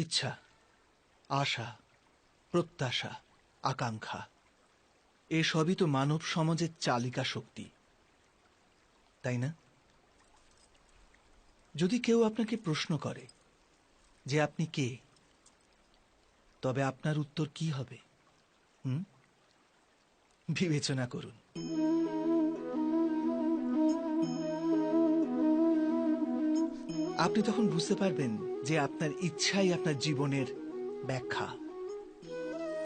ইচ্ছা, আশা, প্রত্যাশা, আকাঙ্ক্ষা এসবই তো মানব সমাজের চালিকা শক্তি, তাই না? যদি কেউ আপনাকে প্রশ্ন করে যে আপনি কে, তবে আপনার উত্তর কি হবে? বিবেচনা করুন। আপনি তখন বুঝতে পারবেন যে আপনার ইচ্ছাই আপনার জীবনের ব্যাখ্যা।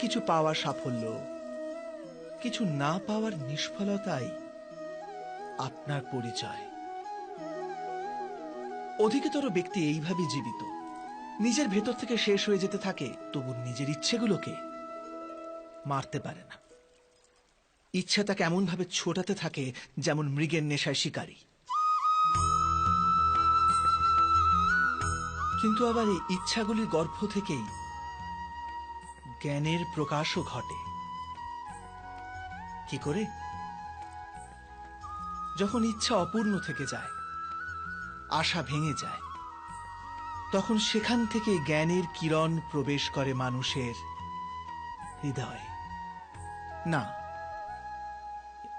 কিছু পাওয়ার সাফল্য, কিছু না পাওয়ার নিষ্ফলতাই আপনার পরিচয়। অধিকতর ব্যক্তি এইভাবে জীবিত, নিজের ভেতর থেকে শেষ হয়ে যেতে থাকে, তবু নিজের ইচ্ছেগুলোকে মারতে পারে না। ইচ্ছা তাকে এমন ভাবে ছোটাতে থাকে যেমন মৃগের নেশায় শিকারী। কিন্তু আবার এই ইচ্ছাগুলির গর্ভ থেকেই জ্ঞানের প্রকাশও ঘটে। কি করে? যখন ইচ্ছা অপূর্ণ থেকে যায়, আশা ভেঙে যায়, তখন সেখান থেকে জ্ঞানের কিরণ প্রবেশ করে মানুষের হৃদয়ে। না,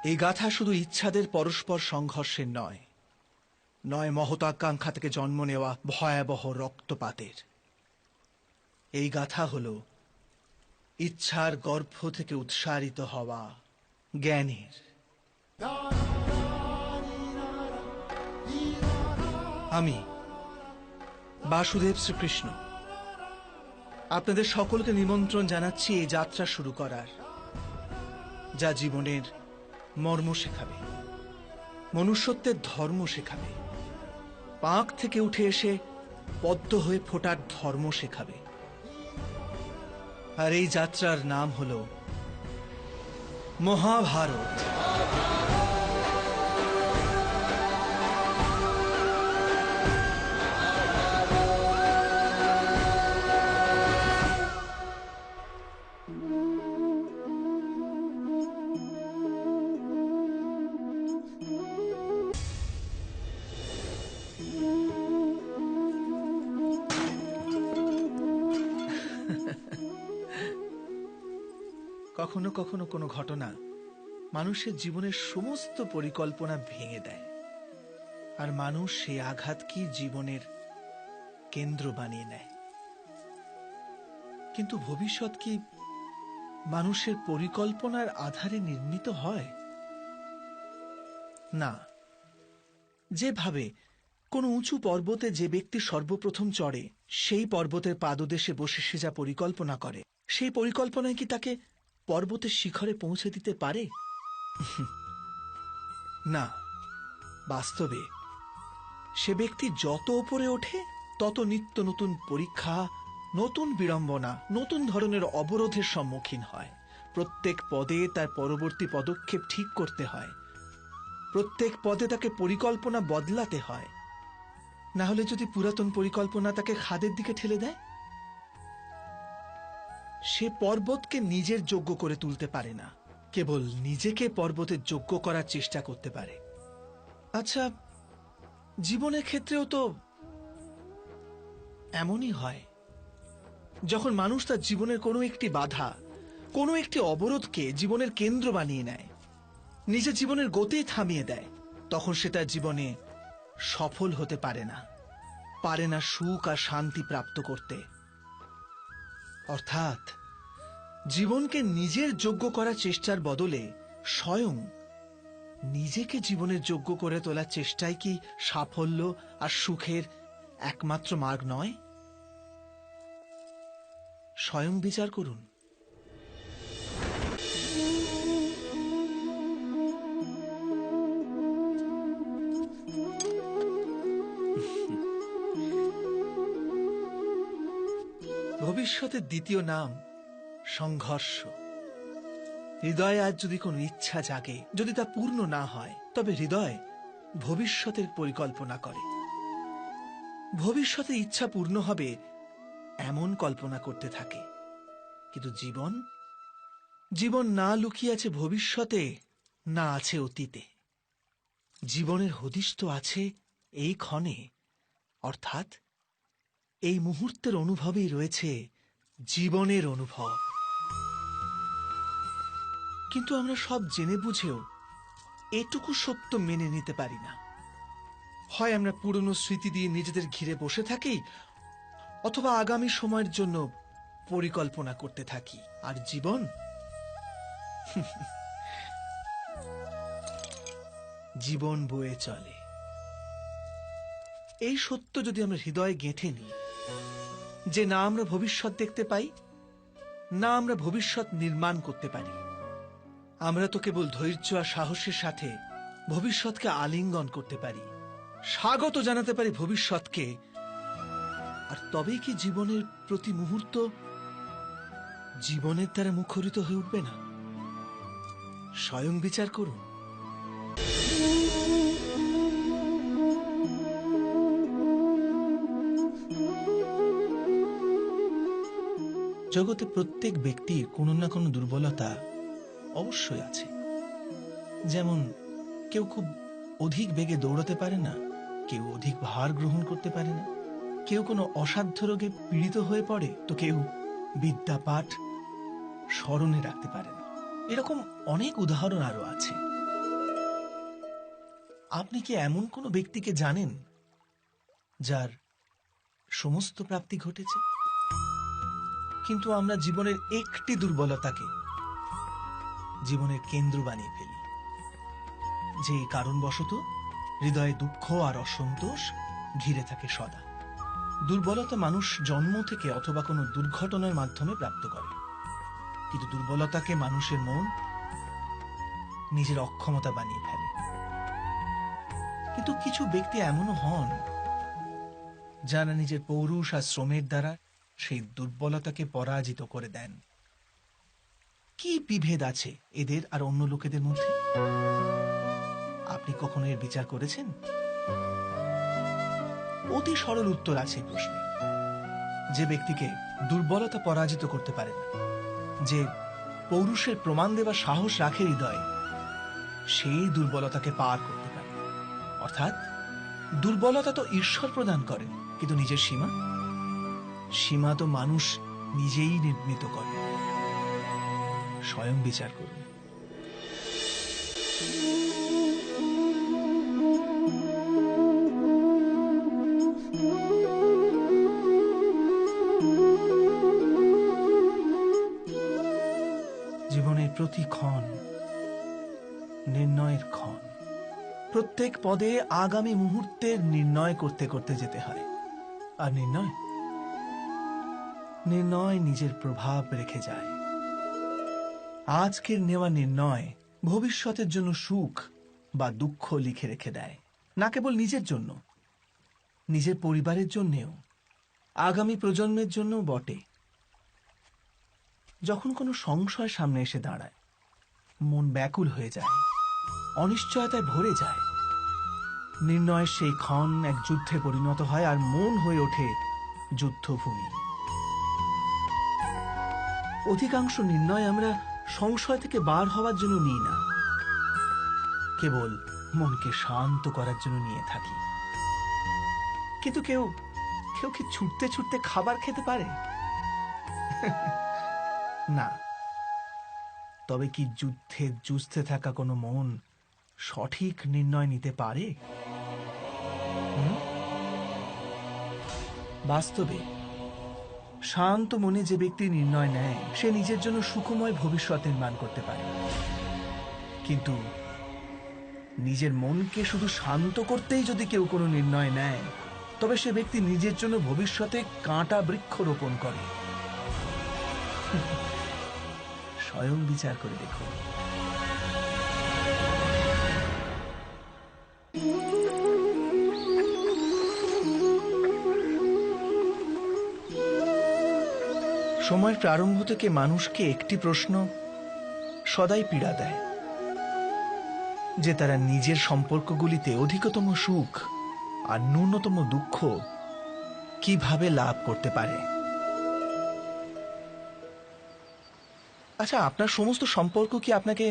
এই গাথা শুধু ইচ্ছাদের পরস্পর সংঘর্ষের নয়, নয় মহতাকাঙ্ক্ষা থেকে জন্ম নেওয়া ভয়াবহ রক্তপাতের। এই গাথা হল ইচ্ছার গর্ভ থেকে উৎসারিত হওয়া জ্ঞানের। আমি বাসুদেব শ্রীকৃষ্ণ আপনাদের সকলকে নিমন্ত্রণ জানাচ্ছি এই যাত্রা শুরু করার, যা জীবনের মর্ম শেখাবে, মনুষ্যত্বের ধর্ম শেখাবে, পাঁক থেকে উঠে এসে পদ্ম হয়ে ফোটার ধর্ম শেখাবে। আর এই যাত্রার নাম হল মহাভারত। কখনো কখনো কোনো ঘটনা মানুষের জীবনের সমস্ত পরিকল্পনা ভেঙে দেয়, আর মানুষ সেই আঘাতকে জীবনের কেন্দ্র বানিয়ে নেয়। কিন্তু ভবিষ্যৎ কি মানুষের পরিকল্পনার আধারে নির্মিত হয়? না। যেভাবে কোনো উঁচু পর্বতে যে ব্যক্তি সর্বপ্রথম চড়ে, সেই পর্বতের পাদদেশে বসে সে যা পরিকল্পনা করে, সেই পরিকল্পনায় কি তাকে পর্বতের শিখরে পৌঁছে দিতে পারে? না। বাস্তবে সে ব্যক্তি যত উপরে ওঠে, তত নিত্য নতুন পরীক্ষা, নতুন বিড়ম্বনা, নতুন ধরনের অবরোধের সম্মুখীন হয়। প্রত্যেক পদে তার পরবর্তী পদক্ষেপ ঠিক করতে হয়, প্রত্যেক পদে তাকে পরিকল্পনা বদলাতে হয়। না হলে যদি পুরাতন পরিকল্পনা তাকে খাদের দিকে ঠেলে দেয়, সে পর্বতকে নিজের যোগ্য করে তুলতে পারে না, কেবল নিজেকে পর্বতের যোগ্য করার চেষ্টা করতে পারে। আচ্ছা, জীবনের ক্ষেত্রেও তো এমনই হয়। যখন মানুষ তার জীবনের কোনো একটি বাধা, কোনো একটি অবরোধকে জীবনের কেন্দ্র বানিয়ে নেয়, নিজের জীবনের গতি থামিয়ে দেয়, তখন সে তার জীবনে সফল হতে পারে না, পারে না সুখ আর শান্তি প্রাপ্ত করতে। অর্থাৎ জীবনকে নিজের যোগ্য করার চেষ্টার বদলে স্বয়ং নিজেকে জীবনের যোগ্য করে তোলার চেষ্টাই কি সাফল্য আর সুখের একমাত্র মার্গ নয়? স্বয়ং বিচার করুন। ভবিষ্যতের দ্বিতীয় নাম সংঘর্ষ। হৃদয়ে আজ যদি কোনো ইচ্ছা জাগে, যদি তা পূর্ণ না হয়, তবে হৃদয় ভবিষ্যতের পরিকল্পনা করে। ভবিষ্যতে ইচ্ছা পূর্ণ হবে এমন কল্পনা করতে থাকে। কিন্তু জীবন না লুকিয়ে আছে ভবিষ্যতে, না আছে অতীতে। জীবনের হদিশ তো আছে এই ক্ষণে, অর্থাৎ এই মুহূর্তের অনুভবেই রয়েছে জীবনের অনুভব। কিন্তু আমরা সব জেনে বুঝেও এটুকু সত্য মেনে নিতে পারি না। হয় আমরা পুরনো স্মৃতি দিয়ে নিজেদের ঘিরে বসে থাকি, অথবা আগামী সময়ের জন্য পরিকল্পনা করতে থাকি। আর জীবন জীবন বয়ে চলে। এই সত্য যদি আমরা হৃদয়ে গেঁথে নিই যে না আমরা ভবিষ্যৎ দেখতে পাই, না আমরা ভবিষ্যৎ নির্মাণ করতে পারি, আমরা তো কেবল ধৈর্য আর সাহসের সাথে ভবিষ্যৎকে আলিঙ্গন করতে পারি, স্বাগত জানাতে পারি ভবিষ্যৎকে। আর তবেই কি জীবনের প্রতি মুহূর্ত জীবনের দ্বারা মুখরিত হয়ে উঠবে না? স্বয়ং বিচার করুন। জগতে প্রত্যেক ব্যক্তির কোনো না কোনো দুর্বলতা অবশ্যই আছে। যেমন কেউ খুব অধিক বেগে দৌড়াতে পারে না, কেউ অধিক ভার গ্রহণ করতে পারে না, কেউ কোনো অসাধ্য রোগে পীড়িত হয়ে পড়ে, তো কেউ বিদ্যাপাঠ স্মরণে রাখতে পারে না। এরকম অনেক উদাহরণ আরো আছে। আপনি কি এমন কোনো ব্যক্তিকে জানেন যার সমস্ত প্রাপ্তি ঘটেছে? কিন্তু আমরা জীবনের একটি দুর্বলতাকে জীবনের কেন্দ্র বানিয়ে ফেলি, যে কারণবশত হৃদয়ে দুঃখ আর অসন্তোষ ঘিরে থাকে সদা। দুর্বলতা মানুষ জন্ম থেকে অথবা কোনো দুর্ঘটনার মাধ্যমে প্রাপ্ত করে, কিন্তু দুর্বলতাকে মানুষের মন নিজের অক্ষমতা বানিয়ে ফেলে। কিন্তু কিছু ব্যক্তি এমনও হন যারা নিজের পৌরুষ আর শ্রমের দ্বারা সেই দুর্বলতাকে পরাজিত করে দেন। কি বিভেদ আছে এদের আর অন্য লোকেদের মধ্যে? আপনি কখনো এর বিচার করেছেন? অতি সরল উত্তর আছে এই প্রশ্নে। যে ব্যক্তিকে দুর্বলতা পরাজিত করতে পারে না, যে পৌরুষের প্রমাণ দেবার সাহস রাখে হৃদয়ে, সেই দুর্বলতাকে পার করতে পারে। অর্থাৎ দুর্বলতা তো ঈশ্বর প্রদান করেন, কিন্তু নিজের সীমা তো মানুষ নিজেই নির্মিত করে। স্বয়ং বিচার করুন। জীবনের প্রতি ক্ষণ নির্ণয়ের ক্ষণ। প্রত্যেক পদে আগামী মুহূর্তের নির্ণয় করতে করতে যেতে হয়। আর নির্ণয় নিজের প্রভাব রেখে যায়। আজকের নেওয়া নির্ণয় ভবিষ্যতের জন্য সুখ বা দুঃখ লিখে রেখে দেয়। না কেবল নিজের জন্য, নিজের পরিবারের জন্যেও, আগামী প্রজন্মের জন্য বটে। যখন কোনো সংশয় সামনে এসে দাঁড়ায়, মন ব্যাকুল হয়ে যায়, অনিশ্চয়তায় ভরে যায়। নির্ণয়ের সেই ক্ষণ এক যুদ্ধে পরিণত হয়, আর মন হয়ে ওঠে যুদ্ধভূমি। অধিকাংশ নির্ণয় আমরা সংশয় থেকে বার হওয়ার জন্য নিই না, কেবল মনকে শান্ত করার জন্য নিয়ে থাকি। কিন্তু কেউ কি ছুটতে ছুটতে খাবার খেতে পারে? না। তবে কি যুদ্ধে যুঝতে থাকা কোনো মন সঠিক নির্ণয় নিতে পারে? বাস্তবে শান্ত মনে যে ব্যক্তি নির্ণয় নেয়, সে নিজের জন্য সুখময় ভবিষ্যৎ নির্মাণ করতে পারে। কিন্তু নিজের মনকে শুধু শান্ত করতেই যদি কেউ কোনো নির্ণয় নেয়, তবে সে ব্যক্তি নিজের জন্য ভবিষ্যতে কাঁটা বৃক্ষ রোপণ করে। স্বয়ং বিচার করে দেখুন। সময়ের প্রারম্ভ থেকে মানুষকে একটি প্রশ্ন সদাই পীড়া দেয়, যে তারা নিজের সম্পর্কগুলিতে অধিকতম সুখ আর ন্যূনতম দুঃখ কিভাবে লাভ করতে পারে। আচ্ছা, আপনার সমস্ত সম্পর্ক কি আপনাকে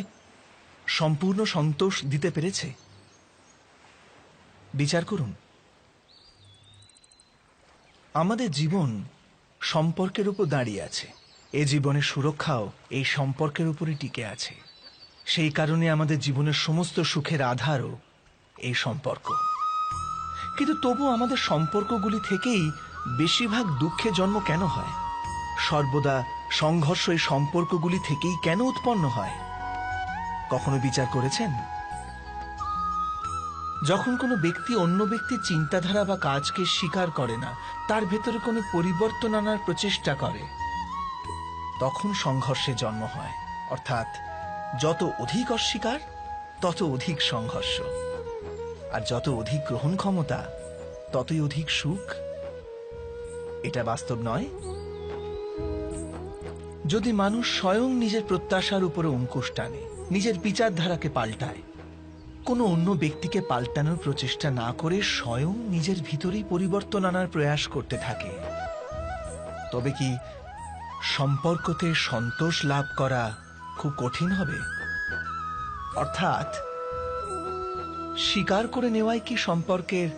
সম্পূর্ণ সন্তোষ দিতে পেরেছে? বিচার করুন। আমাদের জীবন সম্পর্কের উপর দাঁড়িয়ে আছে। এ জীবনের সুরক্ষাও এই সম্পর্কের উপরই টিকে আছে। সেই কারণে আমাদের জীবনের সমস্ত সুখের আধারও এই সম্পর্ক। কিন্তু তবু আমাদের সম্পর্কগুলি থেকেই বেশিরভাগ দুঃখের জন্ম কেন হয়? সর্বদা সংঘর্ষ এই সম্পর্কগুলি থেকেই কেন উৎপন্ন হয়? কখনো বিচার করেছেন? যখন কোনো ব্যক্তি অন্য ব্যক্তির চিন্তাধারা বা কাজকে স্বীকার করে না, তার ভেতরে কোনো পরিবর্তন আনার প্রচেষ্টা করে, তখন সংঘর্ষের জন্ম হয়। অর্থাৎ যত অধিক অস্বীকার তত অধিক সংঘর্ষ, আর যত অধিক গ্রহণ ক্ষমতা ততই অধিক সুখ। এটা বাস্তব নয়? যদি মানুষ স্বয়ং নিজের প্রত্যাশার উপরে অঙ্কুশ টানে, নিজের বিচারধারাকে পাল্টায়, কোনো অন্য ব্যক্তিকে পাল্টানোর প্রচেষ্টা না করে স্বয়ং নিজের ভিতরেই পরিবর্তন আনার প্রয়াস করতে থাকে, তবে কি সম্পর্কতে সন্তোষ লাভ করা খুব কঠিন হবে? অর্থাৎ স্বীকার করে নেওয়াই কি সম্পর্কের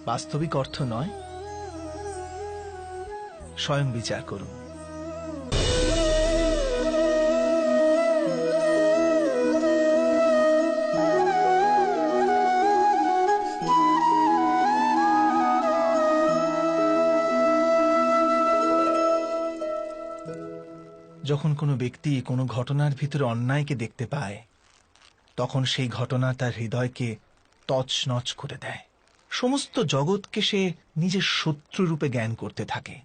বাস্তবিক অর্থ নয়? স্বয়ং বিচার করুন। যখন কোনো ব্যক্তি কোনো ঘটনার ভিতরে অন্যায়কে দেখতে পায়, তখন সেই ঘটনা তার হৃদয়কে তছনছ করে দেয়। সমস্ত জগৎকে সে নিজের শত্রু রূপে জ্ঞান করতে থাকে।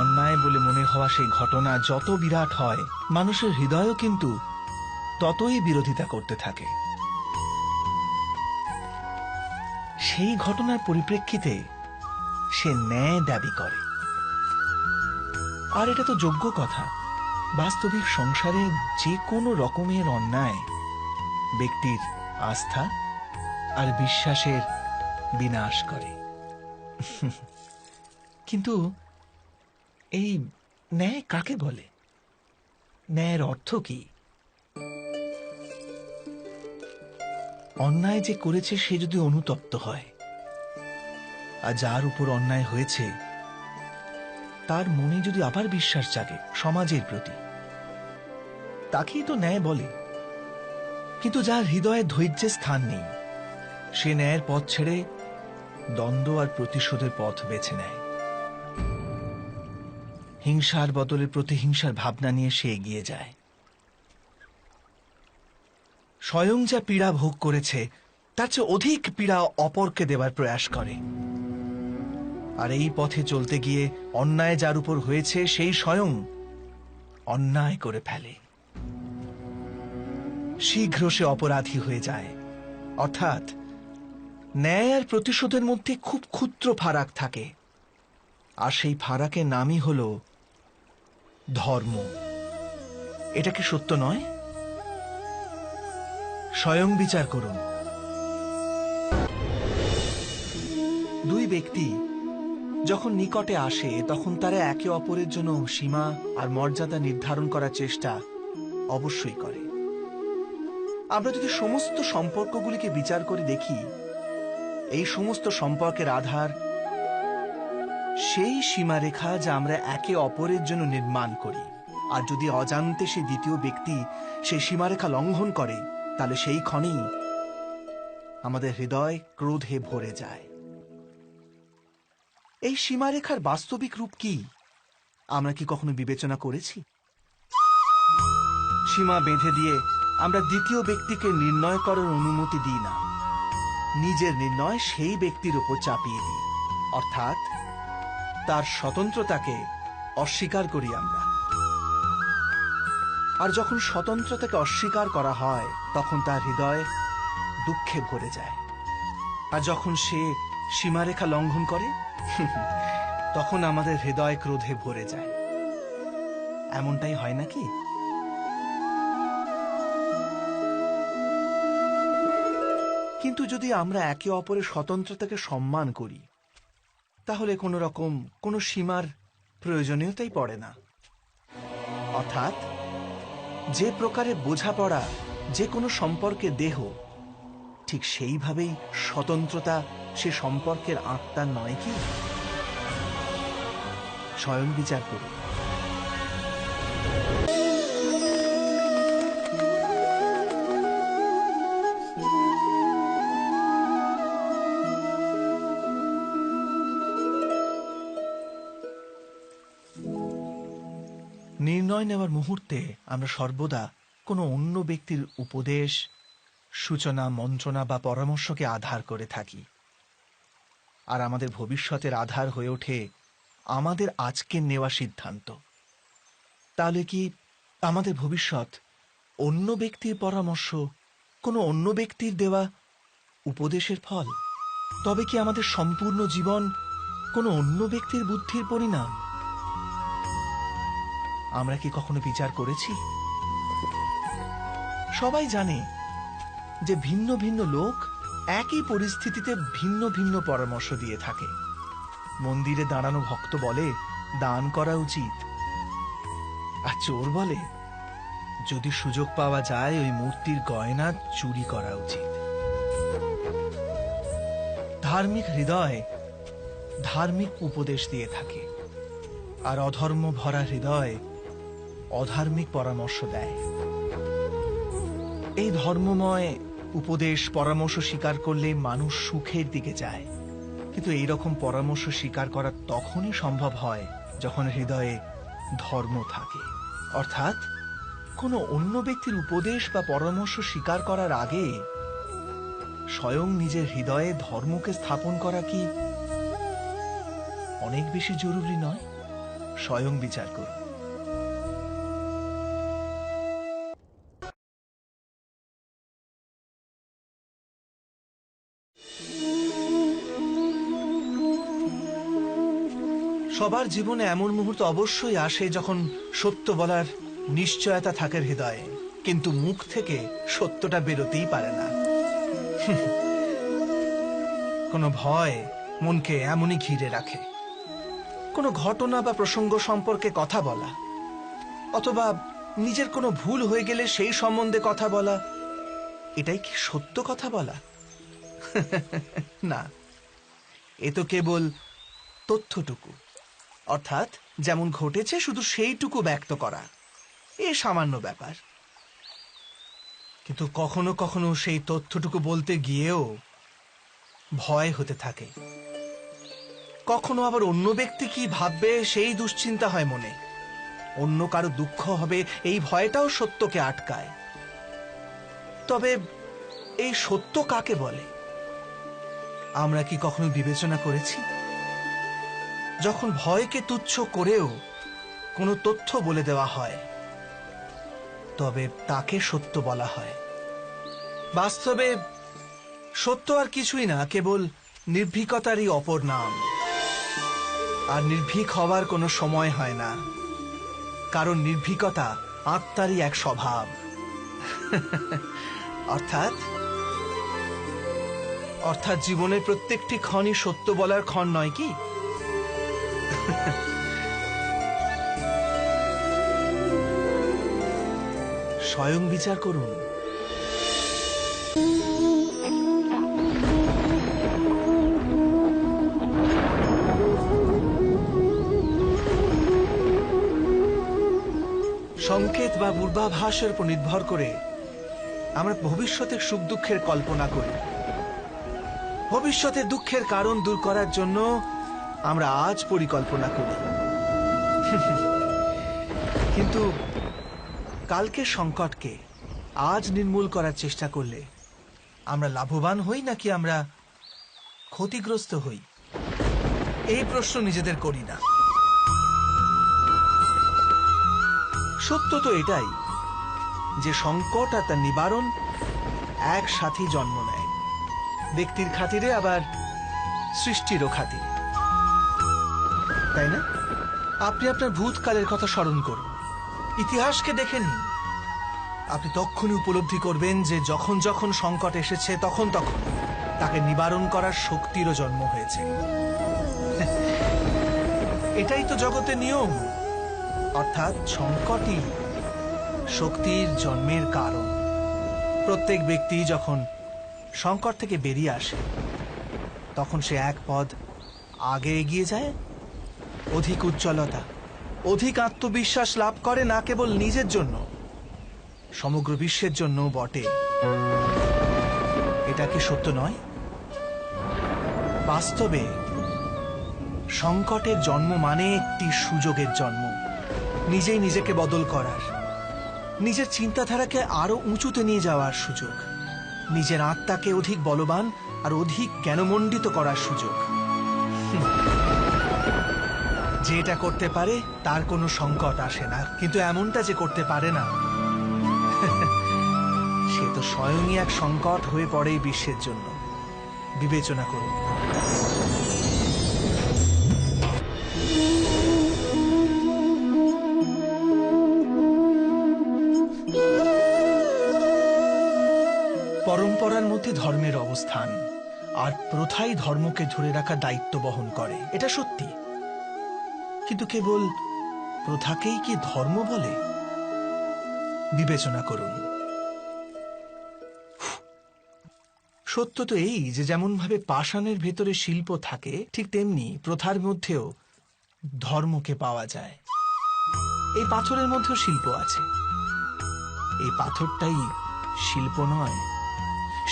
অন্যায় বলে মনে হওয়া সেই ঘটনা যত বিরাট হয়, মানুষের হৃদয়ও কিন্তু ততই বিরোধিতা করতে থাকে। সেই ঘটনার পরিপ্রেক্ষিতে সে ন্যায় দাবি করে। আর এটা তো যোগ্য কথা। বাস্তবিক সংসারে যে কোনো রকমের অন্যায় ব্যক্তির আস্থা আর বিশ্বাসের বিনাশ করে। কিন্তু এই ন্যায় কাকে বলে? ন্যায়ের অর্থ কি? অন্যায় যে করেছে সে যদি অনুতপ্ত হয়, আর যার উপর অন্যায় হয়েছে তার মনে যদি আবার বিশ্বাস জাগে সমাজের প্রতি, তাকেই তো ন্যায় বলে। কিন্তু যার হৃদয়ে ধৈর্যের স্থান নেই, সে ন্যায়ের পথ ছেড়ে দ্বন্দ্ব আর প্রতিশোধের পথ বেছে নেয়। হিংসার বদলে প্রতিহিংসার ভাবনা নিয়ে সে এগিয়ে যায়। স্বয়ং যা পীড়া ভোগ করেছে তার চেয়ে অধিক পীড়া অপরকে দেবার প্রয়াস করে। আর এই পথে চলতে গিয়ে অন্যায় যার উপর হয়েছে সেই স্বয়ং অন্যায় করে ফেলে। শীঘ্র সে অপরাধী হয়ে যায়। অর্থাৎ ন্যায় আর প্রতিশোধের মধ্যে খুব ক্ষুদ্র ফারাক থাকে, আর সেই ফারাকের নামই হল ধর্ম। এটা কি সত্য নয়? স্বয়ং বিচার করুন। দুই ব্যক্তি যখন নিকটে আসে তখন তারা একে অপরের জন্য সীমা আর মর্যাদা নির্ধারণ করার চেষ্টা অবশ্যই করে। আমরা যদি সমস্ত সম্পর্কগুলিকে বিচার করে দেখি, এই সমস্ত সম্পর্কের আধার সেই সীমারেখা যা আমরা একে অপরের জন্য নির্মাণ করি। আর যদি অজান্তে সে দ্বিতীয় ব্যক্তি সেই সীমারেখা লঙ্ঘন করে, তাহলে সেই ক্ষণেই আমাদের হৃদয় ক্রোধে ভরে যায়। এই সীমারেখার বাস্তবিক রূপ কি আমরা কি কখনো বিবেচনা করেছি? সীমা বেঁধে দিয়ে আমরা দ্বিতীয় ব্যক্তিকে নির্ণয় করার অনুমতি দিই না, নিজের নির্ণয় সেই ব্যক্তির উপর চাপিয়ে দিই। অর্থাৎ তার স্বতন্ত্রতাকে অস্বীকার করি আমরা। আর যখন স্বতন্ত্রতাকে অস্বীকার করা হয় তখন তার হৃদয় দুঃখে ভরে যায়। আর যখন সে সীমারেখা লঙ্ঘন করে তখন আমাদের হৃদয় ক্রোধে ভরে যায়। এমনটাই হয় নাকি? কিন্তু যদি আমরা একে অপরের স্বতন্ত্রতাকে সম্মান করি, তাহলে কোনো সীমার প্রয়োজনীয়তাই পড়ে না। অর্থাৎ যে প্রকারে বোঝাপড়া যে কোনো সম্পর্কে দেহ, ঠিক সেইভাবেই স্বতন্ত্রতা সে সম্পর্কের আত্মার নয় কি? স্বয়ং বিচার করুন। নির্ণয় নেওয়ার মুহূর্তে আমরা সর্বদা কোনো অন্য ব্যক্তির উপদেশ, সূচনা, মন্ত্রণা বা পরামর্শকে আধার করে থাকি। আর আমাদের ভবিষ্যতের আধার হয়ে ওঠে আমাদের আজকের নেওয়া সিদ্ধান্ত। তাহলে কি আমাদের ভবিষ্যৎ অন্য ব্যক্তির পরামর্শ, কোনো অন্য ব্যক্তির দেওয়া উপদেশের ফল? তবে কি আমাদের সম্পূর্ণ জীবন কোনো অন্য ব্যক্তির বুদ্ধির পরিণাম? আমরা কি কখনো বিচার করেছি? সবাই জানে যে ভিন্ন ভিন্ন লোক একই পরিস্থিতিতে ভিন্ন ভিন্ন পরামর্শ দিয়ে থাকে। মন্দিরে দাঁড়ানো ভক্ত বলে দান করা উচিত, আর চোর বলে যদি সুযোগ পাওয়া যায় ওই মূর্তির গয়না চুরি করা উচিত। ধার্মিক হৃদয় ধার্মিক উপদেশ দিয়ে থাকে, আর অধর্ম ভরা হৃদয় অধার্মিক পরামর্শ দেয়। এই ধর্মময় উপদেশ পরামর্শ স্বীকার করলে মানুষ সুখের দিকে যায়, কিন্তু এই রকম পরামর্শ স্বীকার করা তখনই সম্ভব হয় যখন হৃদয়ে ধর্ম থাকে। অর্থাৎ কোনো অন্য ব্যক্তির উপদেশ বা পরামর্শ স্বীকার করার আগে স্বয়ং নিজের হৃদয়ে ধর্মকে স্থাপন করা কি অনেক বেশি জরুরি নয়? স্বয়ং বিচার করুন। সবার জীবনে এমন মুহূর্ত অবশ্যই আসে যখন সত্য বলার নিশ্চয়তা থাকে হৃদয়ে, কিন্তু মুখ থেকে সত্যটা বেরোতেই পারে না। কোনো ভয় মনকে এমনই ঘিরে রাখে। কোনো ঘটনা বা প্রসঙ্গ সম্পর্কে কথা বলা, অথবা নিজের কোনো ভুল হয়ে গেলে সেই সম্বন্ধে কথা বলা, এটাই কি সত্য কথা বলা? না, এ তো কেবল তথ্যটুকু, অর্থাৎ যেমন ঘটেছে শুধু সেইটুকু ব্যক্ত করা। এ সামান্য ব্যাপার। কিন্তু কখনো কখনো সেই তথ্যটুকু বলতে গিয়েও ভয় হতে থাকে। কখনো আবার অন্য ব্যক্তি কি ভাববে সেই দুশ্চিন্তা হয় মনে। অন্য কারো দুঃখ হবে এই ভয়টাও সত্যকে আটকায়। তবে এই সত্য কাকে বলে আমরা কি কখনো বিবেচনা করেছি? যখন ভয়কে তুচ্ছ করেও কোনো তথ্য বলে দেওয়া হয়, তবে তাকে সত্য বলা হয়। বাস্তবে সত্য আর কিছুই না, কেবল নির্ভীকতারই অপর নাম। আর নির্ভীক হওয়ার কোনো সময় হয় না, কারণ নির্ভীকতা আত্মারই এক স্বভাব। অর্থাৎ জীবনের প্রত্যেকটি ক্ষণই সত্য বলার ক্ষণ নয় কি? স্বয়ং বিচার করুন। সংকেত বা পূর্বাভাসের উপর নির্ভর করে আমরা ভবিষ্যতের সুখ দুঃখের কল্পনা করি। ভবিষ্যতের দুঃখের কারণ দূর করার জন্য আমরা আজ পরিকল্পনা করি। কিন্তু কালকের সংকটকে আজ নির্মূল করার চেষ্টা করলে আমরা লাভবান হই নাকি আমরা ক্ষতিগ্রস্ত হই? এই প্রশ্ন নিজেদের করি না। সত্য তো এটাই যে সংকট আর তার নিবারণ একসাথেই জন্ম নেয়, ব্যক্তির খাতিরে আবার সৃষ্টিরও খাতিরে, তাই না? আপনি আপনার ভূতকালের কথা স্মরণ করুন, ইতিহাসকে দেখে নিন। আপনি তখনই উপলব্ধি করবেন যে যখন যখন সংকট এসেছে তখন তখন তাকে নিবারণ করার শক্তিরও জন্ম হয়েছে। এটাই তো জগতের নিয়ম। অর্থাৎ সংকটই শক্তির জন্মের কারণ। প্রত্যেক ব্যক্তি যখন সংকট থেকে বেরিয়ে আসে, তখন সে এক পদ আগে এগিয়ে যায়, অধিক উজ্জ্বলতা, অধিক আত্মবিশ্বাস লাভ করে, না কেবল নিজের জন্য, সমগ্র বিশ্বের জন্য বটে। এটা কি সত্য নয়? বাস্তবে সংকটের জন্ম মানে একটি সুযোগের জন্ম, নিজেই নিজেকে বদল করার, নিজের চিন্তাধারাকে আরো উঁচুতে নিয়ে যাওয়ার সুযোগ, নিজের আত্মাকে অধিক বলবান আর অধিক জ্ঞানমণ্ডিত করার সুযোগ। যে এটা করতে পারে তার কোনো সংকট আসে না, কিন্তু এমনটা যে করতে পারে না সে তো স্বয়ংই এক সংকট হয়ে পড়ে এই বিশ্বের জন্য। বিবেচনা করুন। পরম্পরার মধ্যে ধর্মের অবস্থান, আর প্রথাই ধর্মকে ধরে রাখার দায়িত্ব বহন করে, এটা সত্যি। কিন্তু কেবল প্রথাকেই কি ধর্ম বলে? বিবেচনা করুন। সত্য তো এই যে যেমন ভাবে পাষাণের ভেতরে শিল্প থাকে, ঠিক তেমনি প্রথার মধ্যেও ধর্মকে পাওয়া যায়। এই পাথরের মধ্যেও শিল্প আছে। এই পাথরটাই শিল্প নয়।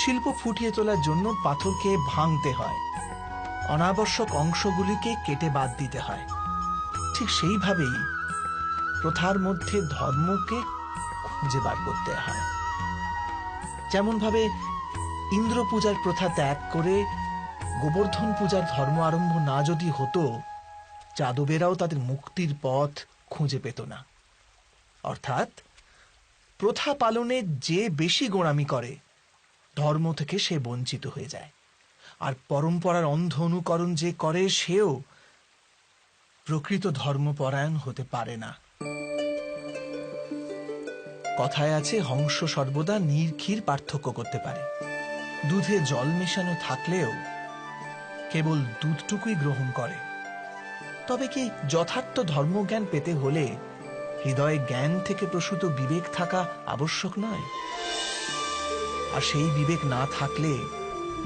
শিল্প ফুটিয়ে তোলার জন্য পাথরকে ভাঙতে হয়, অনাবশ্যক অংশগুলিকে কেটে বাদ দিতে হয়। ঠিক সেইভাবেই প্রথার মধ্যে ধর্মকে খুঁজে বার করতে হয়। যেমন ভাবে ইন্দ্র পূজার প্রথা ত্যাগ করে গোবর্ধন পূজার ধর্ম আরম্ভ না যদি হতো, যাদবেরাও তাদের মুক্তির পথ খুঁজে পেত না। অর্থাৎ প্রথা পালনে যে বেশি গোঁড়ামি করে, ধর্ম থেকে সে বঞ্চিত হয়ে যায়। আর পরম্পরার অন্ধ অনুকরণ যে করে, সেও প্রকৃত ধর্মপরায়ণ হতে পারে না। কথায় আছে, হংস সর্বদা নির্ঘীর পার্থক্য করতে পারে। দুধে জল মেশানো থাকলেও কেবল দুধটুকুই গ্রহণ করে। তবে কি যথার্থ ধর্মজ্ঞান পেতে হলে হৃদয়ে জ্ঞান থেকে প্রসূত বিবেক থাকা আবশ্যক নয়? আর সেই বিবেক না থাকলে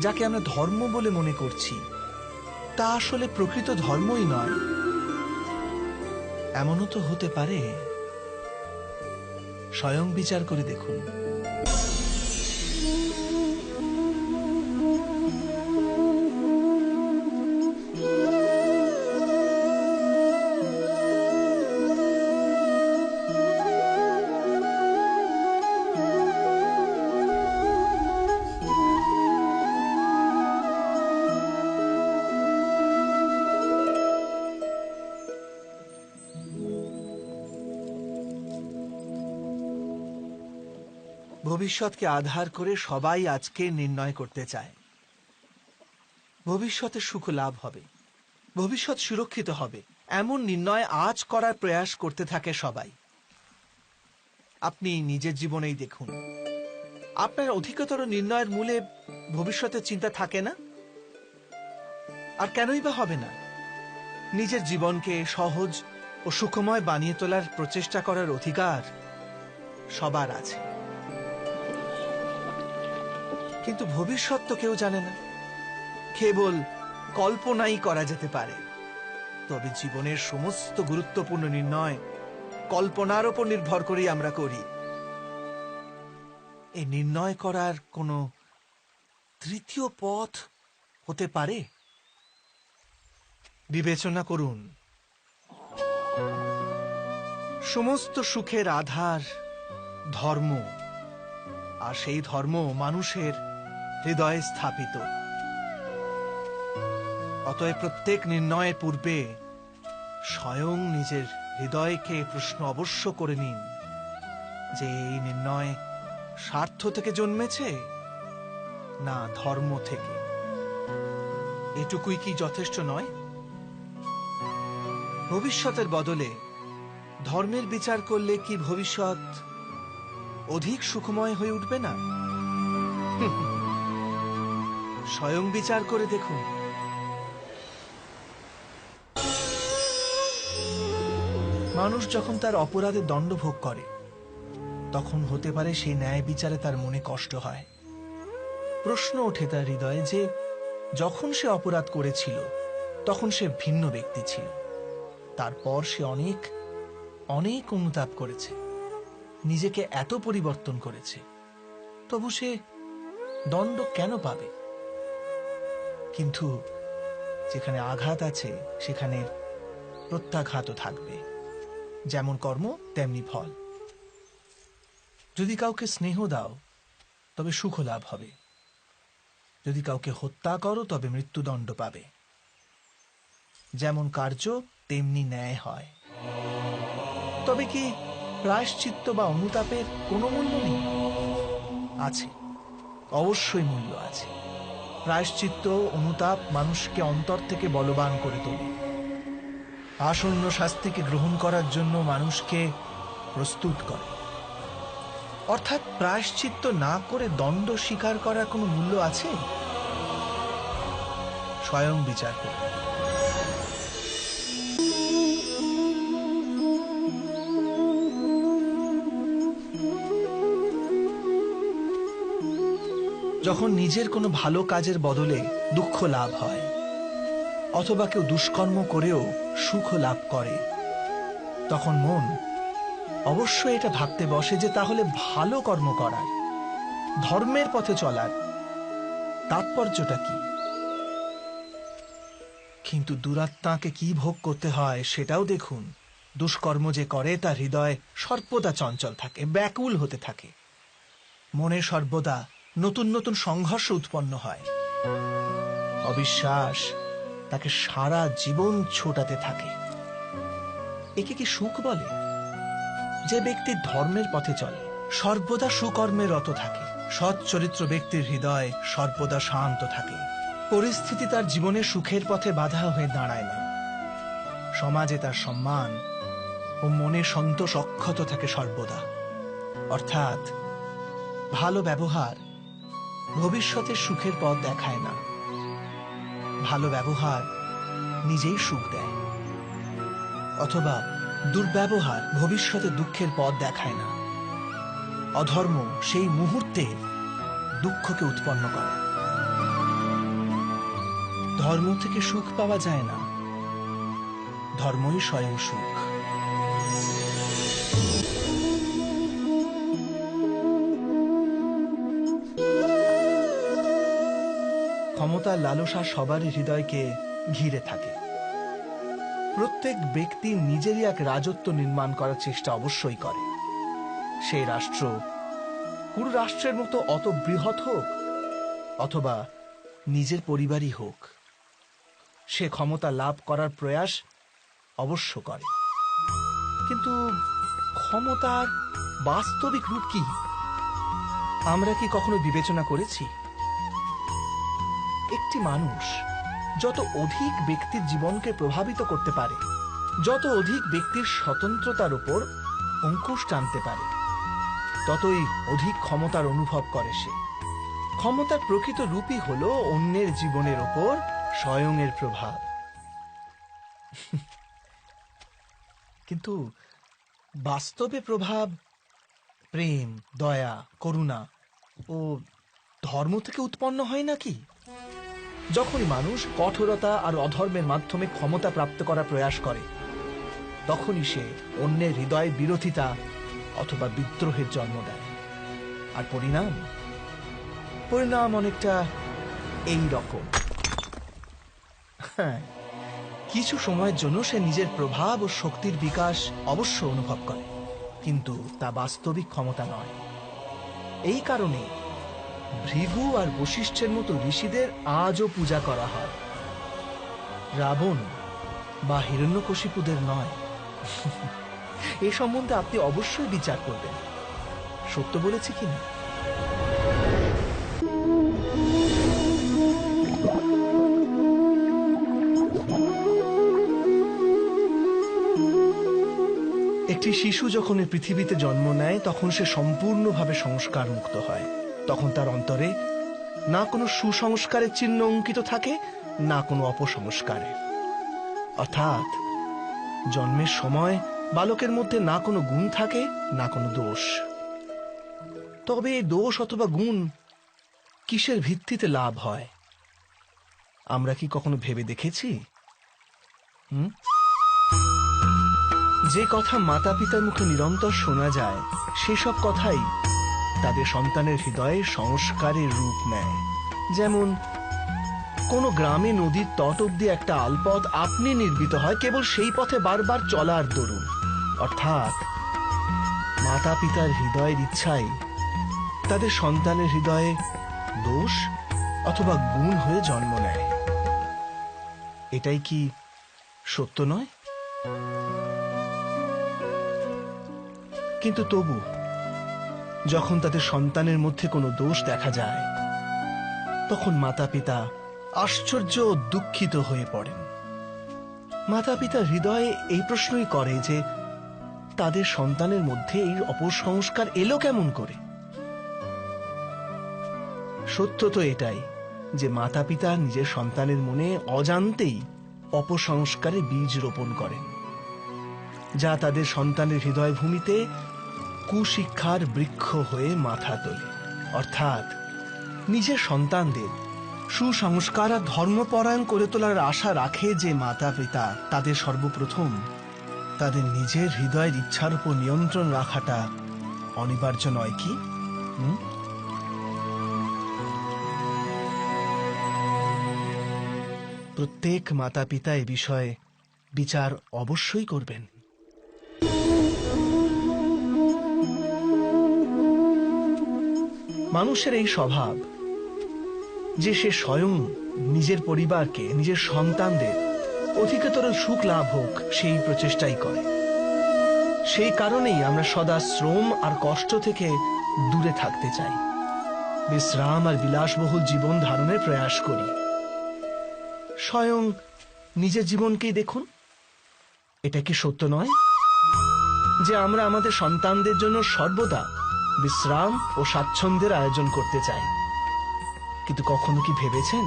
যাকে আমরা ধর্ম বলে মনে করছি, তা আসলে প্রকৃত ধর্মই নয়। এমনও তো হতে পারে। স্বয়ং বিচার করে দেখুন। ভবিষ্যৎকে আধার করে সবাই আজকে নির্ণয় করতে চায়। ভবিষ্যতে সুখ লাভ হবে, ভবিষ্যৎ সুরক্ষিত হবে, এমন নির্ণয় আজ করার প্রয়াস করতে থাকে সবাই। আপনি নিজের জীবনেই দেখুন, আপনার অধিকতর নির্ণয়ের মূলে ভবিষ্যতের চিন্তা থাকে না। আর কেনই বা হবে না? নিজের জীবনকে সহজ ও সুখময় বানিয়ে তোলার প্রচেষ্টা করার অধিকার সবার আছে। কিন্তু ভবিষ্যৎ তো কেউ জানে না, কেবল কল্পনাই করা যেতে পারে। তবে জীবনের সমস্ত গুরুত্বপূর্ণ নির্ণয় কল্পনার উপর নির্ভর করেই আমরা করি। এই নির্ণয় করার কোনো তৃতীয় পথ হতে পারে? বিবেচনা করুন। সমস্ত সুখের আধার ধর্ম, আর সেই ধর্ম মানুষের হৃদয়ে স্থাপিত। অতএব প্রত্যেক নির্ণয়ের পূর্বে স্বয়ং নিজের হৃদয়কে প্রশ্ন অবশ্য করে নিন যে এই নির্ণয় স্বার্থ থেকে জন্মেছে না ধর্ম থেকে। এটুকুই কি যথেষ্ট নয়? ভবিষ্যতের বদলে ধর্মের বিচার করলে কি ভবিষ্যৎ অধিক সুখময় হয়ে উঠবে না? স্বয়ং বিচার করে দেখুন। মানুষ যখন তার অপরাধের দণ্ড ভোগ করে, তখন হতে পারে সেই ন্যায় বিচারে তার মনে কষ্ট হয়। প্রশ্ন ওঠে তার হৃদয়ে যে যখন সে অপরাধ করেছিল তখন সে ভিন্ন ব্যক্তি ছিল, তারপর সে অনেক অনেক অনুতাপ করেছে, নিজেকে এত পরিবর্তন করেছে, তবু সে দণ্ড কেন পাবে? কিন্তু যেখানে আঘাত আছে সেখানে প্রত্যাঘাতও থাকবে। যেমন কর্ম তেমনি ফল। যদি কাউকে স্নেহ দাও তবে সুখ লাভ হবে, যদি কাউকে হত্যা করো তবে মৃত্যুদণ্ড পাবে। যেমন কার্য তেমনি ন্যায় হয়। তবে কি প্রায়শ্চিত্ত বা অনুতাপের কোনো মূল্য নেই? আছে, অবশ্যই মূল্য আছে। প্রায়শ্চিত্ত অনুতাপ মানুষকে অন্তর থেকে বলবান করে তোলে, আসন্ন শাস্তিকে গ্রহণ করার জন্য মানুষকে প্রস্তুত করে। অর্থাৎ প্রায়শ্চিত্ত না করে দণ্ড স্বীকার করার কোনো মূল্য আছে? স্বয়ং বিচার করুন। যখন নিজের কোনো ভালো কাজের বদলে দুঃখ লাভ হয়, অথবা কেউ দুষ্কর্ম করেও সুখ লাভ করে, তখন মন অবশ্যই এটা ভাবতে বসে যে তাহলে ভালো কর্ম করার, ধর্মের পথে চলার তাৎপর্যটা কি? কিন্তু দুরাত্মাকে কি ভোগ করতে হয় সেটাও দেখুন। দুষ্কর্ম যে করে তার হৃদয় সর্বদা চঞ্চল থাকে, ব্যাকুল হতে থাকে। মনে সর্বদা নতুন নতুন সংঘর্ষ উৎপন্ন হয়। অবিশ্বাস তাকে সারা জীবন ছোটাতে থাকে। একে কি সুখ বলে? যে ব্যক্তি ধর্মের পথে চলে, সর্বদা সুকর্মে রত থাকে, সৎ চরিত্র ব্যক্তির হৃদয় সর্বদা শান্ত থাকে। পরিস্থিতি তার জীবনে সুখের পথে বাধা হয়ে দাঁড়ায় না। সমাজে তার সম্মান ও মনে সন্তোষ অক্ষত থাকে সর্বদা। অর্থাৎ ভালো ব্যবহার ভবিষ্যতের সুখের পথ দেখায় না, ভালো ব্যবহার নিজেই সুখ দেয়। অথবা দুর্ব্যবহার ভবিষ্যতে দুঃখের পথ দেখায় না, অধর্ম সেই মুহূর্তে দুঃখকে উৎপন্ন করে। ধর্ম থেকে সুখ পাওয়া যায় না, ধর্মই স্বয়ং সুখ। ক্ষমতার লালসা সবারই হৃদয়কে ঘিরে থাকে। প্রত্যেক ব্যক্তি নিজেরই এক রাজত্ব নির্মাণ করার চেষ্টা অবশ্যই করে। সেই রাষ্ট্র পুরো রাষ্ট্রের মতো অত বৃহৎ হোক অথবা নিজের পরিবারই হোক, সে ক্ষমতা লাভ করার প্রয়াস অবশ্য করে। কিন্তু ক্ষমতার বাস্তবিক রূপ কি আমরা কি কখনো বিবেচনা করেছি? একটি মানুষ যত অধিক ব্যক্তির জীবনকে প্রভাবিত করতে পারে, যত অধিক ব্যক্তির স্বতন্ত্রতার উপর অঙ্কুশ টানতে পারে, ততই অধিক ক্ষমতার অনুভব করে সে। ক্ষমতার প্রকৃত রূপই হলো অন্যের জীবনের ওপর স্বয়ংের প্রভাব। কিন্তু বাস্তবে প্রভাব প্রেম, দয়া, করুণা ও ধর্ম থেকে উৎপন্ন হয় নাকি? যখন মানুষ কঠোরতা আর অধর্মের মাধ্যমে ক্ষমতা প্রাপ্ত করার প্রয়াস করে, তখনই সে অন্যের হৃদয়ে বিরোধিতা অথবা বিদ্রোহের জন্ম দেয়। আর পরিণাম অনেকটা এই রকম। হ্যাঁ, কিছু সময়ের জন্য সে নিজের প্রভাব ও শক্তির বিকাশ অবশ্য অনুভব করে, কিন্তু তা বাস্তবিক ক্ষমতা নয়। এই কারণে ভৃগু আর বশিষ্ঠের মতো ঋষিদের আজও পূজা করা হয়, রাবণ বা হিরণ্যকশিপুদের নয়। এ সম্বন্ধে আপনি অবশ্যই বিচার করবেন, সত্য বলেছি কিনা। একটি শিশু যখন এই পৃথিবীতে জন্ম নেয় তখন সে সম্পূর্ণভাবে সংস্কার মুক্ত হয়। তখন তার অন্তরে না কোনো সুসংস্কারের চিহ্ন অঙ্কিত থাকে, না কোনো অপসংস্কারের। অর্থাৎ জন্মের সময় বালকের মধ্যে না কোনো গুণ থাকে, না কোনো দোষ। তবে এই দোষ অথবা গুণ কিসের ভিত্তিতে লাভ হয় আমরা কি কখনো ভেবে দেখেছি? যে কথা মাতা পিতার মুখে নিরন্তর শোনা যায় সেসব কথাই তাদের সন্তানের হৃদয়ে সংস্কারের রূপ নেয়। যেমন কোন গ্রামে নদীর তট অব্দি একটা আলপথ আপনি নির্মিত হয় কেবল সেই পথে বারবার চলার দরুন। অর্থাৎ মাতা পিতার হৃদয়ের ইচ্ছাই তাদের সন্তানের হৃদয়ে দোষ অথবা গুণ হয়ে জন্ম নেয়। এটাই কি সত্য নয়? কিন্তু তবু যখন তাদের সন্তানের মধ্যে কোনো দোষ দেখা যায় তখন মাতা পিতা আশ্চর্য ও দুঃখিত হয়ে পড়েন। মাতা পিতা হৃদয়ে এই প্রশ্নই করে যে তাদের সন্তানের মধ্যে এই অপসংস্কার এলো কেমন করে। সত্য তো এটাই যে মাতা পিতা নিজের সন্তানের মনে অজান্তেই অপসংস্কারে বীজ রোপণ করেন, যা তাদের সন্তানের হৃদয় ভূমিতে কুশিক্ষার বৃক্ষ হয়ে মাথা তোলে। অর্থাৎ নিজের সন্তানদের সুসংস্কার আর ধর্মপরায়ণ করে তোলার আশা রাখে যে মাতা পিতা, তাদের সর্বপ্রথম তাদের নিজের হৃদয়ের ইচ্ছার উপর নিয়ন্ত্রণ রাখাটা অনিবার্য নয় কি? প্রত্যেক মাতা পিতা এ বিষয়ে বিচার অবশ্যই করবেন। মানুষের এই স্বভাব যে সে স্বয়ং নিজের পরিবারকে, নিজের সন্তানদের অধিকতর সুখ লাভ হোক সেই প্রচেষ্টাই করে। সেই কারণেই আমরা সদা শ্রম আর কষ্ট থেকে দূরে থাকতে চাই, বিশ্রাম আর বিলাসবহুল জীবন ধারণের প্রয়াস করি। স্বয়ং নিজের জীবনকেই দেখুন। এটা কি সত্য নয় যে আমরা আমাদের সন্তানদের জন্য সর্বদা বিশ্রাম ও স্বাচ্ছন্দ্যের আয়োজন করতে চাই? কিন্তু কখনো কি ভেবেছেন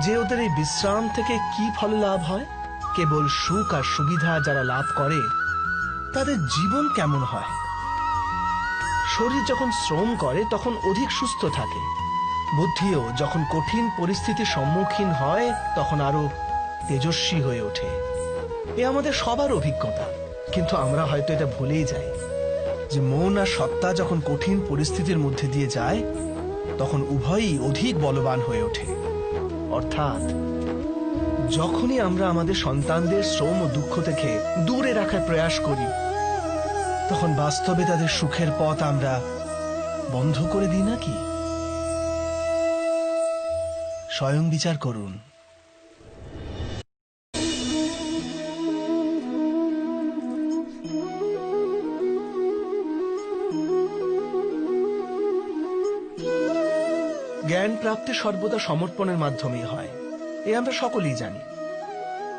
যে ওদের এই বিশ্রাম থেকে কি ফল লাভ হয়? কেবল সুখ আর সুবিধা যারা লাভ করে তাদের জীবন কেমন হয়? শরীর যখন শ্রম করে তখন অধিক সুস্থ থাকে, বুদ্ধিও যখন কঠিন পরিস্থিতির সম্মুখীন হয় তখন আরো তেজস্বী হয়ে ওঠে। এ আমাদের সবার অভিজ্ঞতা, কিন্তু আমরা হয়তো এটা ভুলেই যাই যে মন আর সত্তা যখন কঠিন পরিস্থিতির মধ্যে দিয়ে যায় তখন উভয়ই অধিক বলবান হয়ে ওঠে। অর্থাৎ যখনই আমরা আমাদের সন্তানদের শ্রম ও দুঃখ থেকে দূরে রাখার প্রয়াস করি তখন বাস্তবে তাদের সুখের পথ আমরা বন্ধ করে দিই নাকি? স্বয়ং বিচার করুন। জ্ঞান প্রাপ্তি সর্বদা সমর্পণের মাধ্যমেই হয়, এ আমরা সকলেই জানি।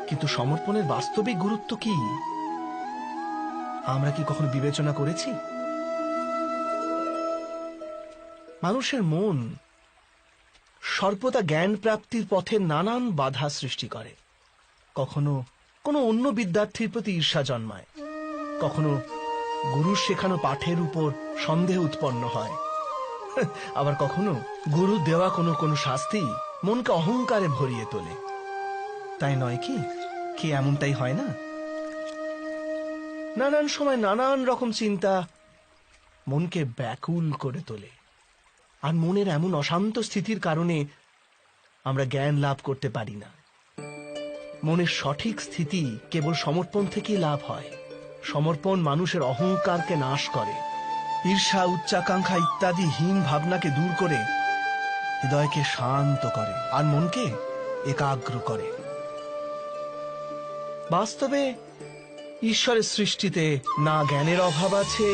কিন্তু সমর্পণের বাস্তবিক গুরুত্ব কি আমরা কি কখনো বিবেচনা করেছি? মানুষের মন সর্বদা জ্ঞান প্রাপ্তির পথে নানান বাধা সৃষ্টি করে। কখনো কোনো অন্য বিদ্যার্থীর প্রতি ঈর্ষা জন্মায়, কখনো গুরুর শেখানো পাঠের উপর সন্দেহ উৎপন্ন হয়, আবার কখনো গুরু দেওয়া কোনো কোনো শাস্তি মনকে অহংকারে ভরিয়ে তোলে। তাই নয় কি? কি এমনটাই হয় না? নানান সময় নানান রকম চিন্তা মনকে ব্যাকুল করে তোলে, আর মনের এমন অশান্ত স্থিতির কারণে আমরা জ্ঞান লাভ করতে পারি না। মনের সঠিক স্থিতি কেবল সমর্পণ থেকেই লাভ হয়। সমর্পণ মানুষের অহংকারকে নাশ করে, ঈর্ষা, উচ্চাকাঙ্ক্ষা ইত্যাদি হীন ভাবনাকে দূর করে হৃদয়কে শান্ত করে আর মনকে একাগ্র করে। বাস্তবে ঈশ্বরের সৃষ্টিতে না জ্ঞানের অভাব আছে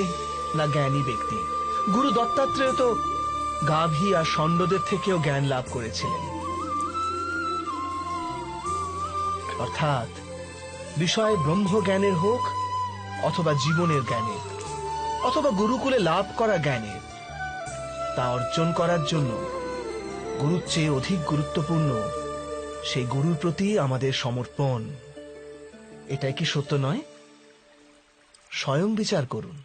না জ্ঞানী ব্যক্তি। গুরু দত্তাত্রেয় তো গাভী আর ষণ্ডদের থেকেও জ্ঞান লাভ করেছিলেন। অর্থাৎ বিষয় ব্রহ্ম জ্ঞানের হোক অথবা জীবনের জ্ঞানের অথবা গুরুকুলে লাভ করা জ্ঞানের, তা অর্জন করার জন্য গুরুর চেয়ে অধিক গুরুত্বপূর্ণ সেই গুরুর প্রতি আমাদের সমর্পণ। এটাই কি সত্য নয়? স্বয়ং বিচার করুন।